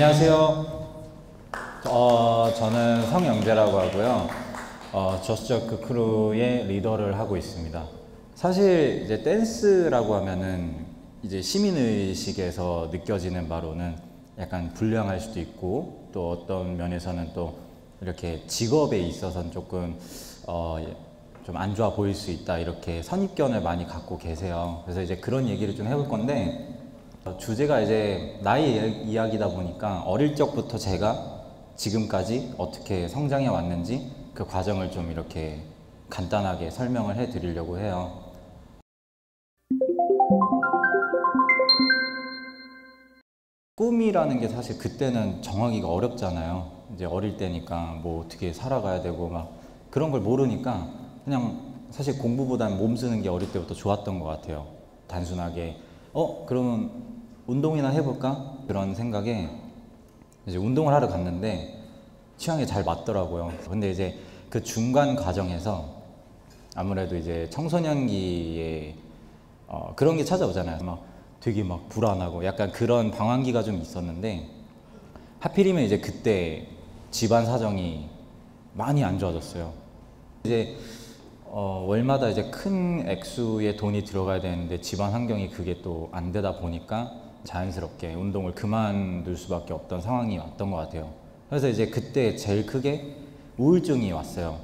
안녕하세요. 저는 성영재라고 하고요. 저스트저크 크루의 리더를 하고 있습니다. 사실 이제 댄스라고 하면은 이제 시민의식에서 느껴지는 바로는 약간 불량할 수도 있고, 또 어떤 면에서는 또 이렇게 직업에 있어서는 조금 좀 안 좋아 보일 수 있다, 이렇게 선입견을 많이 갖고 계세요. 그래서 이제 그런 얘기를 좀 해볼 건데, 주제가 이제 나의 이야기다 보니까 어릴 적부터 제가 지금까지 어떻게 성장해 왔는지 그 과정을 좀 이렇게 간단하게 설명을 해 드리려고 해요. 꿈이라는 게 사실 그때는 정하기가 어렵잖아요. 이제 어릴 때니까 뭐 어떻게 살아가야 되고 막 그런 걸 모르니까 그냥 사실 공부보다는 몸 쓰는 게 어릴 때부터 좋았던 것 같아요. 단순하게 그러면 운동이나 해볼까? 그런 생각에 이제 운동을 하러 갔는데 취향에 잘 맞더라고요. 근데 이제 그 중간 과정에서 아무래도 이제 청소년기에 그런 게 찾아오잖아요. 막 되게 막 불안하고 약간 그런 방황기가 좀 있었는데, 하필이면 이제 그때 집안 사정이 많이 안 좋아졌어요. 이제 월마다 이제 큰 액수의 돈이 들어가야 되는데 집안 환경이 그게 또 안 되다 보니까 자연스럽게 운동을 그만둘 수밖에 없던 상황이 왔던 것 같아요. 그래서 이제 그때 제일 크게 우울증이 왔어요.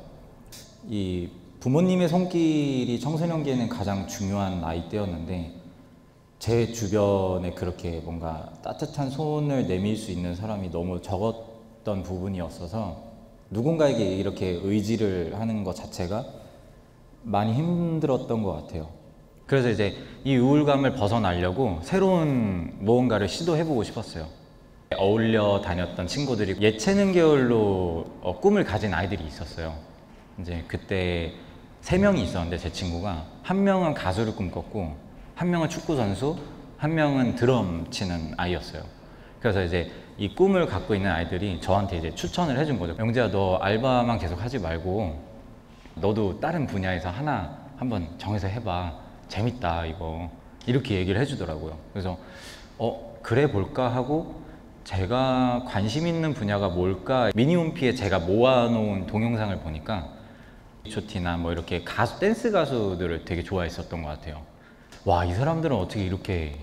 이 부모님의 손길이 청소년기에는 가장 중요한 나이대였는데, 제 주변에 그렇게 뭔가 따뜻한 손을 내밀 수 있는 사람이 너무 적었던 부분이었어서 누군가에게 이렇게 의지를 하는 것 자체가 많이 힘들었던 것 같아요. 그래서 이제 이 우울감을 벗어나려고 새로운 무언가를 시도해보고 싶었어요. 어울려 다녔던 친구들이 예체능 계열로 꿈을 가진 아이들이 있었어요. 이제 그때 3명이 있었는데, 제 친구가 한 명은 가수를 꿈꿨고, 한 명은 축구 선수, 한 명은 드럼 치는 아이였어요. 그래서 이제 이 꿈을 갖고 있는 아이들이 저한테 이제 추천을 해준 거죠. 영재야, 너 알바만 계속 하지 말고 너도 다른 분야에서 하나 한번 정해서 해봐. 재밌다 이거. 이렇게 얘기를 해주더라고요. 그래서 그래 볼까 하고, 제가 관심 있는 분야가 뭘까 미니홈피에 제가 모아놓은 동영상을 보니까 H.O.T나 뭐 이렇게 가수, 댄스 가수들을 되게 좋아했었던 것 같아요. 와, 이 사람들은 어떻게 이렇게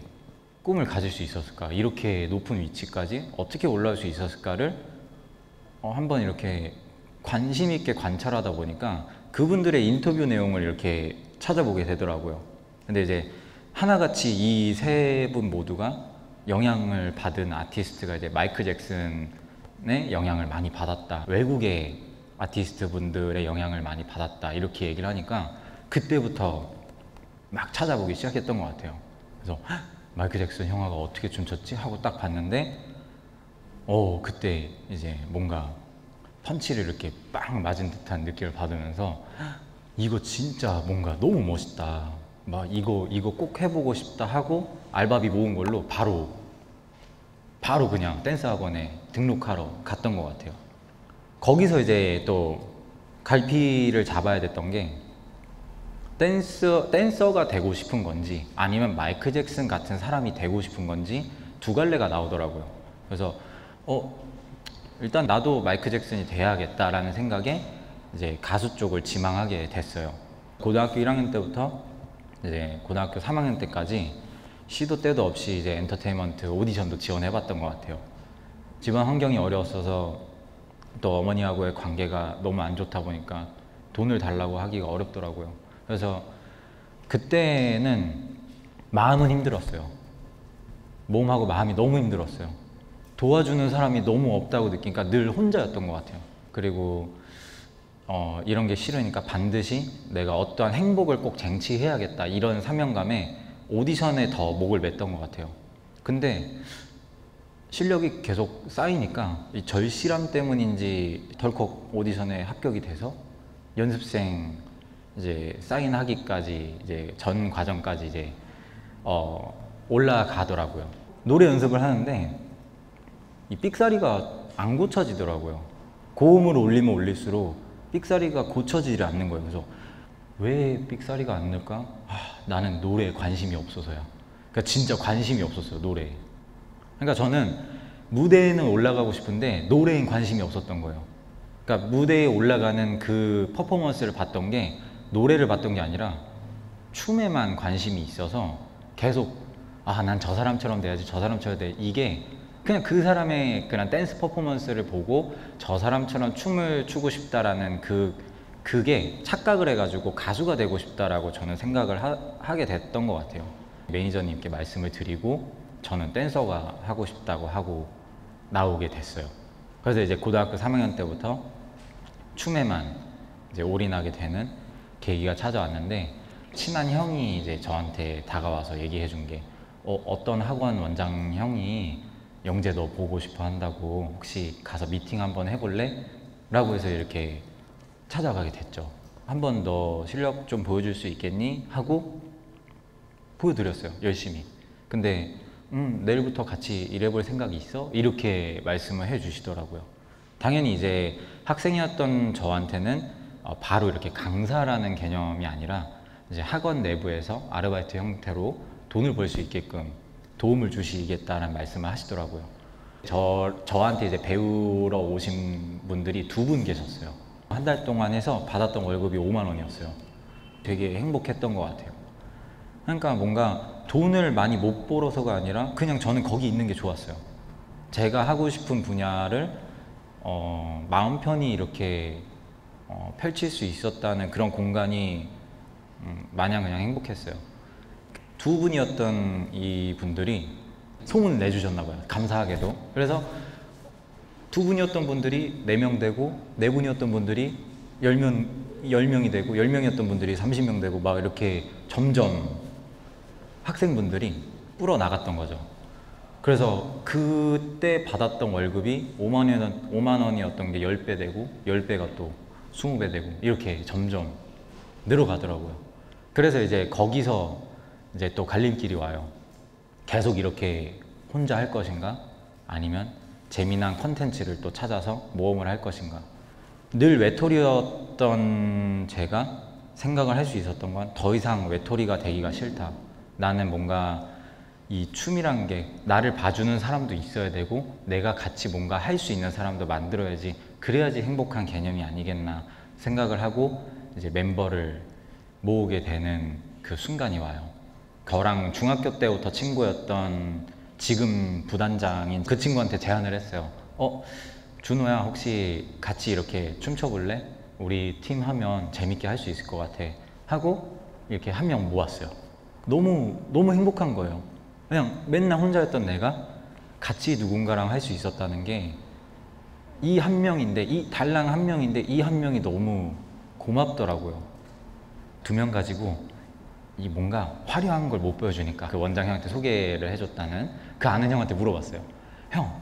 꿈을 가질 수 있었을까? 이렇게 높은 위치까지 어떻게 올라올 수 있었을까를 한번 이렇게 관심 있게 관찰하다 보니까 그분들의 인터뷰 내용을 이렇게 찾아보게 되더라고요. 근데 이제 하나같이 이 3분 모두가 영향을 받은 아티스트가 이제 마이클 잭슨의 영향을 많이 받았다, 외국의 아티스트 분들의 영향을 많이 받았다, 이렇게 얘기를 하니까 그때부터 막 찾아보기 시작했던 것 같아요. 그래서 마이클 잭슨 형아가 어떻게 춤췄지? 하고 딱 봤는데 그때 이제 뭔가 펀치를 이렇게 빵 맞은 듯한 느낌을 받으면서 이거 진짜 뭔가 너무 멋있다, 막 이거 꼭 해보고 싶다 하고 알바비 모은 걸로 바로 그냥 댄스 학원에 등록하러 갔던 것 같아요. 거기서 이제 또 갈피를 잡아야 됐던 게, 댄서가 되고 싶은 건지 아니면 마이클 잭슨 같은 사람이 되고 싶은 건지 두 갈래가 나오더라고요. 그래서 일단 나도 마이클 잭슨이 돼야겠다라는 생각에 이제 가수 쪽을 지망하게 됐어요. 고등학교 1학년 때부터 이제 고등학교 3학년 때까지 시도 때도 없이 이제 엔터테인먼트 오디션도 지원해봤던 것 같아요. 집안 환경이 어려웠어서, 또 어머니하고의 관계가 너무 안 좋다 보니까 돈을 달라고 하기가 어렵더라고요. 그래서 그때는 마음은 힘들었어요. 몸하고 마음이 너무 힘들었어요. 도와주는 사람이 너무 없다고 느끼니까 늘 혼자였던 것 같아요. 그리고 이런 게 싫으니까 반드시 내가 어떠한 행복을 꼭 쟁취해야겠다, 이런 사명감에 오디션에 더 목을 맸던 것 같아요. 근데 실력이 계속 쌓이니까 이 절실함 때문인지 덜컥 오디션에 합격이 돼서 연습생 이제 사인하기까지 이제 전 과정까지 이제 올라가더라고요. 노래 연습을 하는데 이 삑사리가 안 고쳐지더라고요. 고음을 올리면 올릴수록 삑사리가 고쳐지지 않는 거예요. 그래서 왜 삑사리가 안 늘까? 나는 노래에 관심이 없어서야. 그러니까 진짜 관심이 없었어요, 노래에. 그러니까 저는 무대에는 올라가고 싶은데 노래엔 관심이 없었던 거예요. 그러니까 무대에 올라가는 그 퍼포먼스를 봤던 게 노래를 봤던 게 아니라 춤에만 관심이 있어서 계속 아, 난 저 사람처럼 돼야지, 저 사람처럼 돼. 이게 그냥 그 사람의 그냥 댄스 퍼포먼스를 보고 저 사람처럼 춤을 추고 싶다라는 그게 착각을 해가지고 가수가 되고 싶다라고 저는 생각을 하게 됐던 것 같아요. 매니저님께 말씀을 드리고 저는 댄서가 하고 싶다고 하고 나오게 됐어요. 그래서 이제 고등학교 3학년 때부터 춤에만 이제 올인하게 되는 계기가 찾아왔는데, 친한 형이 이제 저한테 다가와서 얘기해 준 게 어떤 학원 원장 형이 영재 너 보고 싶어 한다고, 혹시 가서 미팅 한번 해볼래? 라고 해서 이렇게 찾아가게 됐죠. 한번 너 실력 좀 보여줄 수 있겠니? 하고 보여드렸어요, 열심히. 근데 내일부터 같이 일해볼 생각이 있어? 이렇게 말씀을 해 주시더라고요. 당연히 이제 학생이었던 저한테는 바로 이렇게 강사라는 개념이 아니라 이제 학원 내부에서 아르바이트 형태로 돈을 벌 수 있게끔 도움을 주시겠다는 말씀을 하시더라고요. 저한테 이제 배우러 오신 분들이 2분 계셨어요. 한 달 동안 해서 받았던 월급이 5만 원이었어요. 되게 행복했던 것 같아요. 그러니까 뭔가 돈을 많이 못 벌어서가 아니라 그냥 저는 거기 있는 게 좋았어요. 제가 하고 싶은 분야를 마음 편히 이렇게 펼칠 수 있었다는 그런 공간이 마냥 그냥 행복했어요. 2분이었던 이 분들이 소문을 내주셨나 봐요, 감사하게도. 그래서 2분이었던 분들이 4명 되고, 4분이었던 분들이 10명이 되고, 10명이었던 분들이 30명 되고, 막 이렇게 점점 학생분들이 불어 나갔던 거죠. 그래서 그때 받았던 월급이 5만 원이었던 게 10배 되고, 10배가 또 20배 되고, 이렇게 점점 늘어가더라고요. 그래서 이제 거기서 이제 또 갈림길이 와요. 계속 이렇게 혼자 할 것인가? 아니면 재미난 컨텐츠를 또 찾아서 모험을 할 것인가? 늘 외톨이였던 제가 생각을 할 수 있었던 건 더 이상 외톨이가 되기가 싫다. 나는 뭔가 이 춤이란 게 나를 봐주는 사람도 있어야 되고, 내가 같이 뭔가 할 수 있는 사람도 만들어야지, 그래야지 행복한 개념이 아니겠나 생각을 하고 이제 멤버를 모으게 되는 그 순간이 와요. 저랑 중학교 때부터 친구였던 지금 부단장인 그 친구한테 제안을 했어요. 준호야, 혹시 같이 이렇게 춤춰볼래? 우리 팀 하면 재밌게 할 수 있을 것 같아. 하고 이렇게 한 명 모았어요. 너무 행복한 거예요. 그냥 맨날 혼자였던 내가 같이 누군가랑 할 수 있었다는 게, 이 한 명인데, 이 달랑 한 명인데 이 한 명이 너무 고맙더라고요. 2명 가지고 이 뭔가 화려한 걸 못 보여주니까 그 원장 형한테 소개를 해줬다는 그 아는 형한테 물어봤어요. 형,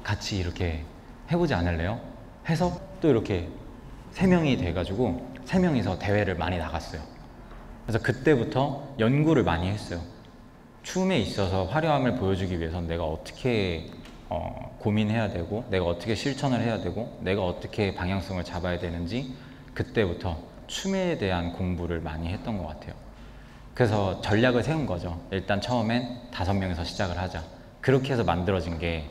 같이 이렇게 해보지 않을래요? 해서 또 이렇게 3명이 돼가지고 3명이서 대회를 많이 나갔어요. 그래서 그때부터 연구를 많이 했어요. 춤에 있어서 화려함을 보여주기 위해서는 내가 어떻게 고민해야 되고, 내가 어떻게 실천을 해야 되고, 내가 어떻게 방향성을 잡아야 되는지, 그때부터 춤에 대한 공부를 많이 했던 것 같아요. 그래서 전략을 세운 거죠. 일단 처음엔 5명에서 시작을 하자. 그렇게 해서 만들어진 게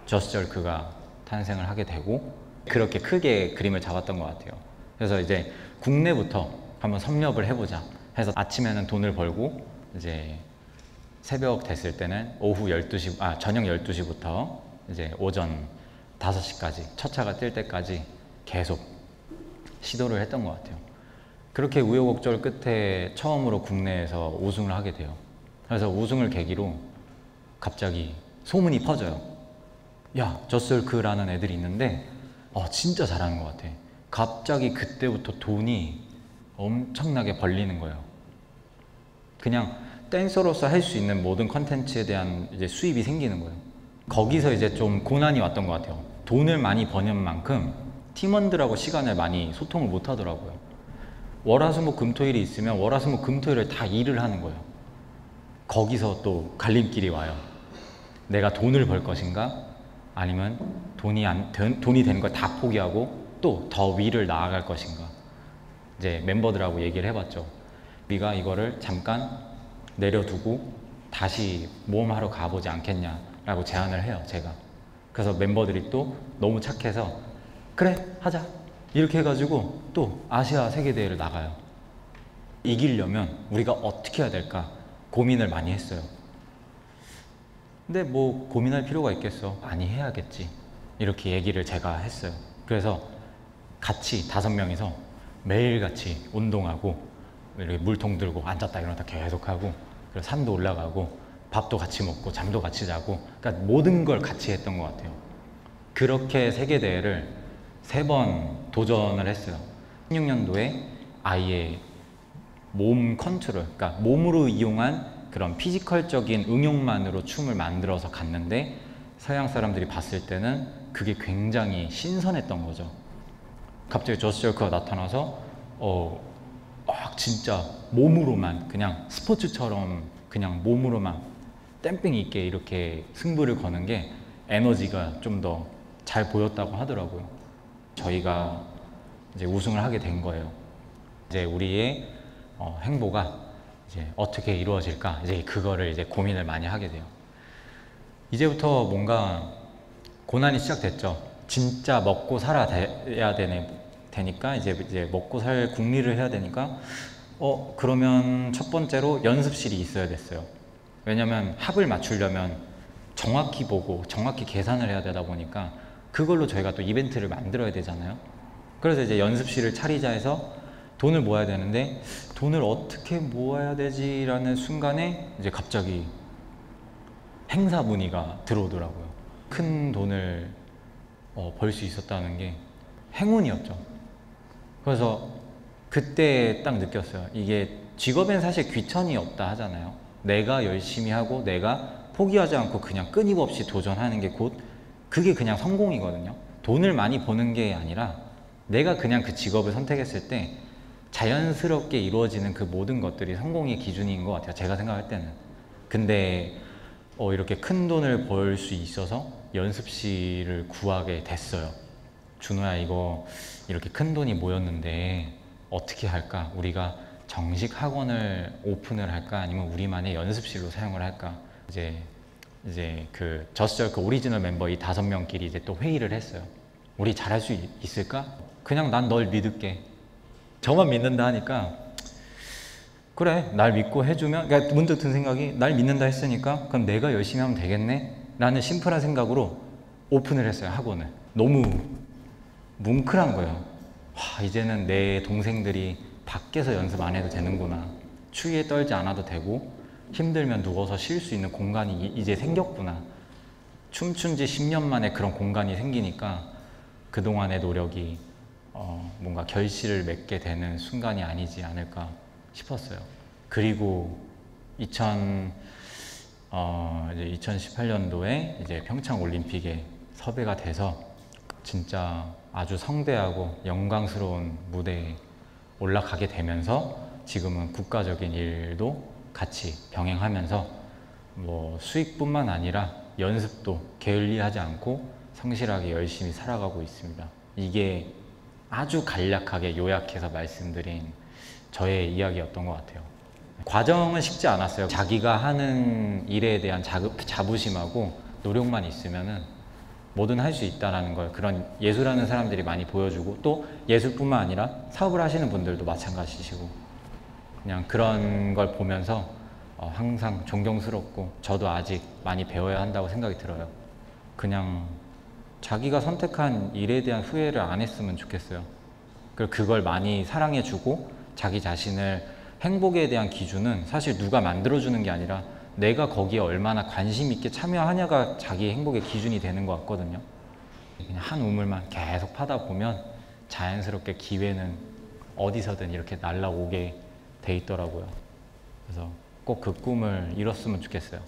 저스트절크가 탄생을 하게 되고, 그렇게 크게 그림을 잡았던 것 같아요. 그래서 이제 국내부터 한번 섭렵을 해보자 해서 아침에는 돈을 벌고, 이제 새벽 됐을 때는 저녁 12시부터 이제 오전 5시까지, 첫 차가 뜰 때까지 계속 시도를 했던 것 같아요. 그렇게 우여곡절 끝에 처음으로 국내에서 우승을 하게 돼요. 그래서 우승을 계기로 갑자기 소문이 퍼져요. 야, 저스트절크라는 애들이 있는데 진짜 잘하는 것 같아. 갑자기 그때부터 돈이 엄청나게 벌리는 거예요. 그냥 댄서로서 할 수 있는 모든 컨텐츠에 대한 이제 수입이 생기는 거예요. 거기서 이제 좀 고난이 왔던 것 같아요. 돈을 많이 버는 만큼 팀원들하고 시간을 많이 소통을 못 하더라고요. 월화수목금토일이 있으면 월화수목금토일을 다 일을 하는 거예요. 거기서 또 갈림길이 와요. 내가 돈을 벌 것인가? 아니면 돈이 되는 걸 다 포기하고 또 더 위를 나아갈 것인가? 이제 멤버들하고 얘기를 해봤죠. 우리가 이거를 잠깐 내려두고 다시 모험하러 가보지 않겠냐라고 제안을 해요, 제가. 그래서 멤버들이 또 너무 착해서 그래 하자 이렇게 해가지고 또 아시아 세계대회를 나가요. 이기려면 우리가 어떻게 해야 될까 고민을 많이 했어요. 근데 뭐 고민할 필요가 있겠어, 많이 해야겠지 이렇게 얘기를 제가 했어요. 그래서 같이 5명이서 매일같이 운동하고 이렇게 물통 들고 앉았다 일어났다 계속하고, 그리고 산도 올라가고 밥도 같이 먹고 잠도 같이 자고, 그러니까 모든 걸 같이 했던 것 같아요. 그렇게 세계대회를 3번 도전을 했어요. 16년도에 아예 몸 컨트롤, 그러니까 몸으로 이용한 그런 피지컬적인 응용만으로 춤을 만들어서 갔는데 서양 사람들이 봤을 때는 그게 굉장히 신선했던 거죠. 갑자기 저스트 절크가 나타나서 진짜 몸으로만 그냥 스포츠처럼 그냥 몸으로만 댐핑 있게 이렇게 승부를 거는 게 에너지가 좀 더 잘 보였다고 하더라고요. 저희가 이제 우승을 하게 된 거예요. 이제 우리의 행보가 이제 어떻게 이루어질까, 이제 그거를 이제 고민을 많이 하게 돼요. 이제부터 뭔가 고난이 시작됐죠. 진짜 먹고 살아야 되니까 이제 먹고 살 궁리를 해야 되니까 그러면 첫 번째로 연습실이 있어야 됐어요. 왜냐면 합을 맞추려면 정확히 보고 정확히 계산을 해야 되다 보니까 그걸로 저희가 또 이벤트를 만들어야 되잖아요. 그래서 이제 연습실을 차리자 해서 돈을 모아야 되는데 돈을 어떻게 모아야 되지라는 순간에 이제 갑자기 행사 문의가 들어오더라고요. 큰 돈을 벌 수 있었다는 게 행운이었죠. 그래서 그때 딱 느꼈어요. 이게 직업엔 사실 귀천이 없다 하잖아요. 내가 열심히 하고 내가 포기하지 않고 그냥 끊임없이 도전하는 게 곧 그게 그냥 성공이거든요. 돈을 많이 버는 게 아니라 내가 그냥 그 직업을 선택했을 때 자연스럽게 이루어지는 그 모든 것들이 성공의 기준인 것 같아요. 제가 생각할 때는. 근데 이렇게 큰 돈을 벌 수 있어서 연습실을 구하게 됐어요. 준호야, 이거 이렇게 큰 돈이 모였는데 어떻게 할까? 우리가 정식 학원을 오픈을 할까? 아니면 우리만의 연습실로 사용을 할까? 이제 그 저스트절크 오리지널 멤버 이 5명끼리 이제 또 회의를 했어요. 우리 잘할 수 있을까? 그냥 난 널 믿을게. 저만 믿는다 하니까 그래, 날 믿고 해주면, 그러니까 문득 든 생각이 날 믿는다 했으니까 그럼 내가 열심히 하면 되겠네? 라는 심플한 생각으로 오픈을 했어요, 학원을. 너무 뭉클한 거예요. 이제는 내 동생들이 밖에서 연습 안 해도 되는구나. 추위에 떨지 않아도 되고 힘들면 누워서 쉴 수 있는 공간이 이제 생겼구나. 춤춘 지 10년 만에 그런 공간이 생기니까 그동안의 노력이 뭔가 결실을 맺게 되는 순간이 아니지 않을까 싶었어요. 그리고 2018년도에 이제 평창 올림픽에 섭외가 돼서 진짜 아주 성대하고 영광스러운 무대에 올라가게 되면서 지금은 국가적인 일도 같이 병행하면서 뭐 수익뿐만 아니라 연습도 게을리하지 않고 성실하게 열심히 살아가고 있습니다. 이게 아주 간략하게 요약해서 말씀드린 저의 이야기였던 것 같아요. 과정은 쉽지 않았어요. 자기가 하는 일에 대한 자부심하고 노력만 있으면은 뭐든 할 수 있다는 걸 그런 예술하는 사람들이 많이 보여주고, 또 예술뿐만 아니라 사업을 하시는 분들도 마찬가지시고, 그냥 그런 걸 보면서 항상 존경스럽고 저도 아직 많이 배워야 한다고 생각이 들어요. 그냥 자기가 선택한 일에 대한 후회를 안 했으면 좋겠어요. 그리고 그걸 많이 사랑해주고 자기 자신을, 행복에 대한 기준은 사실 누가 만들어주는 게 아니라 내가 거기에 얼마나 관심 있게 참여하냐가 자기의 행복의 기준이 되는 것 같거든요. 그냥 한 우물만 계속 파다 보면 자연스럽게 기회는 어디서든 이렇게 날아오게 돼 있더라고요. 그래서 꼭 그 꿈을 이뤘으면 좋겠어요.